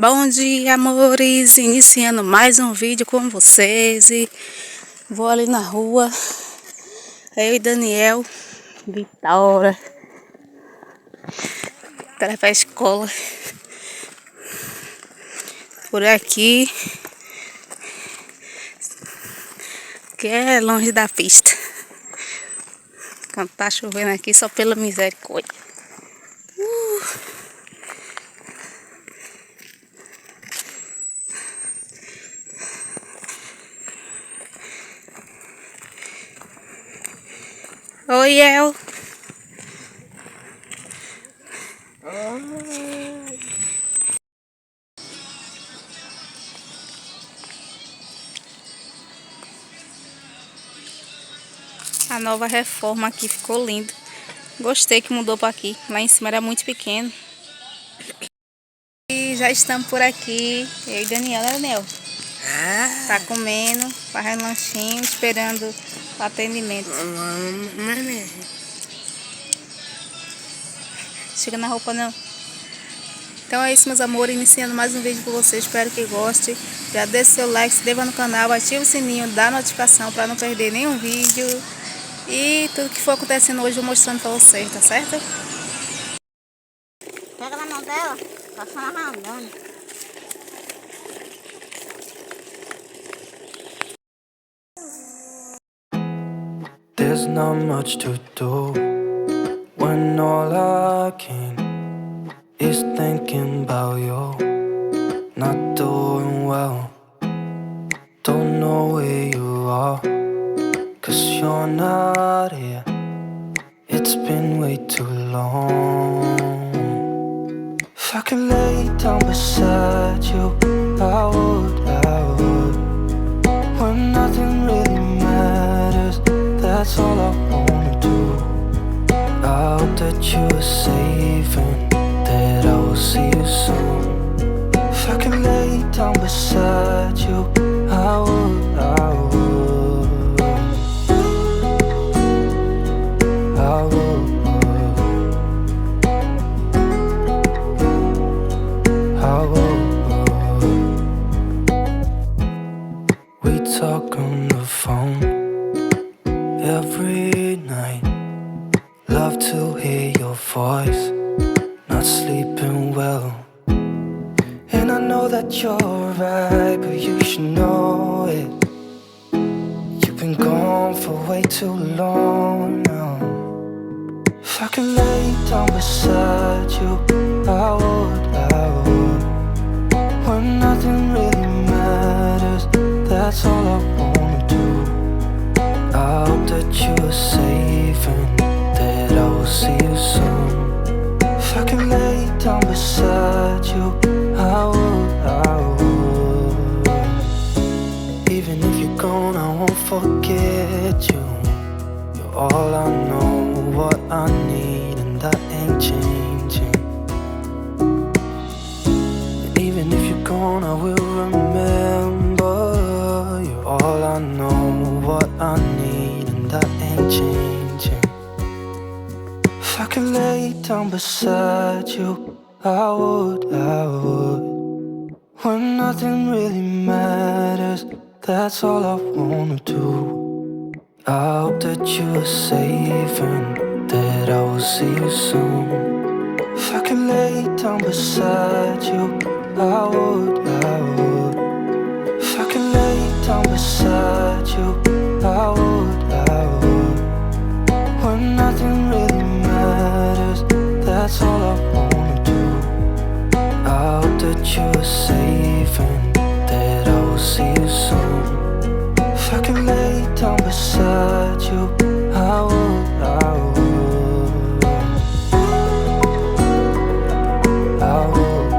Bom dia, amores! Iniciando mais um vídeo com vocês e vou ali na rua, eu e Daniel, Vitória, para a escola, por aqui, que é longe da pista, quando tá chovendo aqui só pela misericórdia. Oi, El! A nova reforma aqui ficou lindo. Gostei que mudou para aqui. Lá em cima era muito pequeno. E já estamos por aqui. Eu e Daniel, né, Daniel? Tá comendo, fazendo lanchinho, esperando o atendimento. Chega na roupa não. Então é isso, meus amores, iniciando mais um vídeo com vocês. Espero que goste. Já deixe seu like, se inscreva no canal, ative o sininho, dá notificação para não perder nenhum vídeo. E tudo que for acontecendo hoje eu mostrando para vocês, tá certo? Pega na mão dela, passa na randona. There's not much to do when all I can is thinking about you. Not doing well, don't know where you are, 'cause you're not here. It's been way too long. If I could lay down beside you, I would, when nothing really matters. That's all I wanna do. I hope that you are safe and that I will see you soon. If I could lay down beside you, I would, I would, I would, I would. We talk on the phone every night. Love to hear your voice. Not sleeping well, and I know that you're right, but you should know it. You've been gone for way too long now. If I could lay down beside you, I would, when nothing really matters. That's all I wanna do. I hope that you are safe and that I will see you soon. If I can lay down beside you, I would. Even if you're gone, I won't forget you. You're all I know, what I need, and that ain't changing. And even if you're gone, I will remember. You're all I know, what I need, and that ain't changing. If I could lay down beside you, I would, when nothing really matters. That's all I wanna do. I hope that you are safe and that I will see you soon. If I could lay down beside you, I would, if I could lay down beside you, I would, when nothing really matters. That's all I wanna do. I hope that you are safe and that I will see you soon. If I could lay down beside you, I would, I would, I would,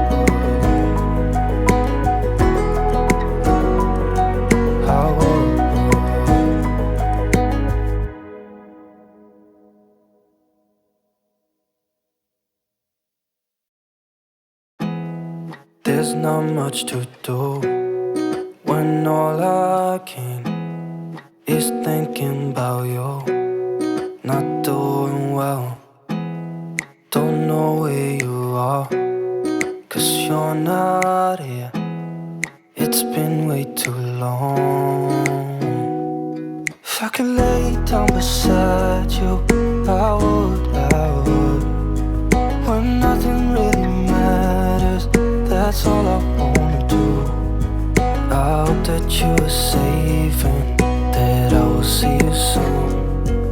I would. There's not much to do when all I can is thinking about you. Not doing well, don't know where you are, 'cause you're not here. It's been way too long. If I could lay down beside you, I would, when nothing really matters, that's all I wanna do. I hope that you are safe and that I will see you soon.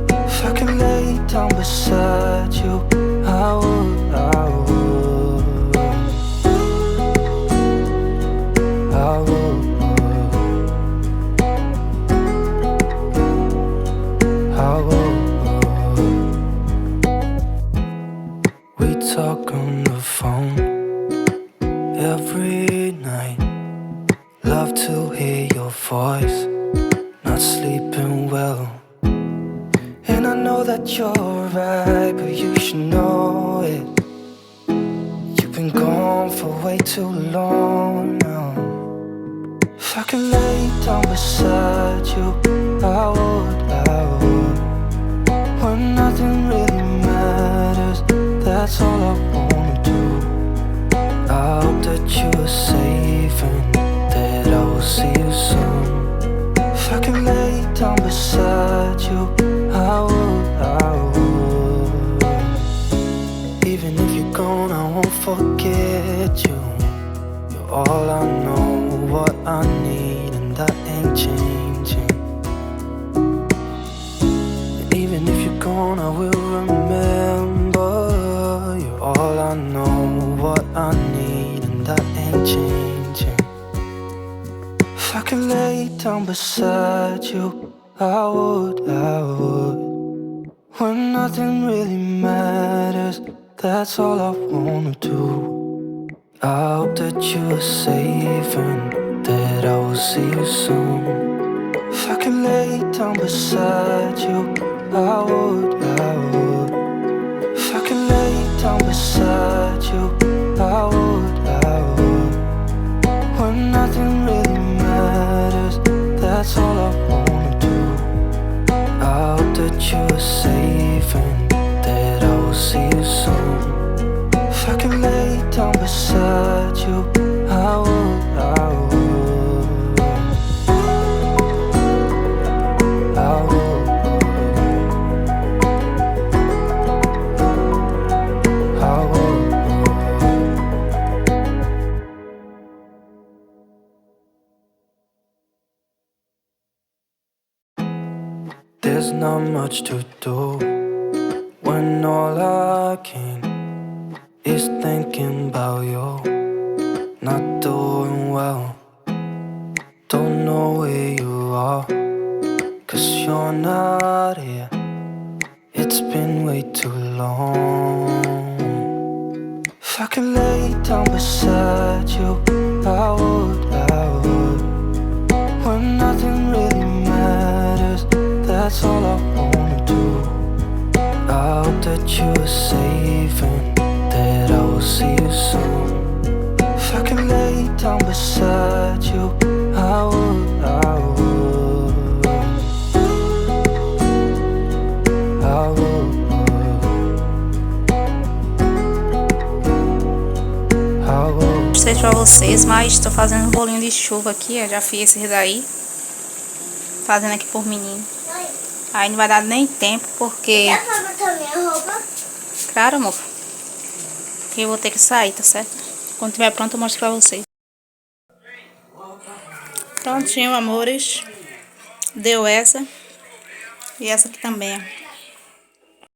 If I could lay down beside you, I would, I would, I would, I would. We talk on the phone every night. Love to hear your voice, not sleeping well. And I know that you're right, but you should know it. You've been gone for way too long now. If I could lay down beside you, I would, when nothing really matters, that's all I wanna do. I hope that you are safe and that I will see you soon. If I could lay down beside you, I would, I would. Even if you're gone, I won't forget you. You're all I know, what I need, and that ain't changing. And even if you're gone, I will remember. You're all I know, what I need, and that ain't changing. If I could lay down beside you, I would, I would. When nothing really matters, that's all I wanna do. I hope that you are safe and that I will see you soon. If I could lay down beside you, I would, I would. If I could lay down beside you, I would, I would. When nothing really matters, that's all I wanna do. I hope that you are safe and that I will see you soon. If I could lay down beside you, I would, I would, I would, I would. There's not much to do when all I can is thinking about you. Not doing well, don't know where you are, 'cause you're not here. It's been way too long. If I could lay down beside you, I would, I would. When nothing really matters, that's all I wanna do. I hope that you are safe and that I will see you soon. If I could lay down beside you, I would, I would, I would, I would. Não sei pra vocês, mas tô fazendo um bolinho de chuva aqui, eu já fiz esse daí. Fazendo aqui por menino. Aí não vai dar nem tempo, porque... Quer lavar também a roupa? Claro, amor. Eu vou ter que sair, tá certo? Quando tiver pronto eu mostro pra vocês. Prontinho, amores. Deu essa. E essa aqui também, ó.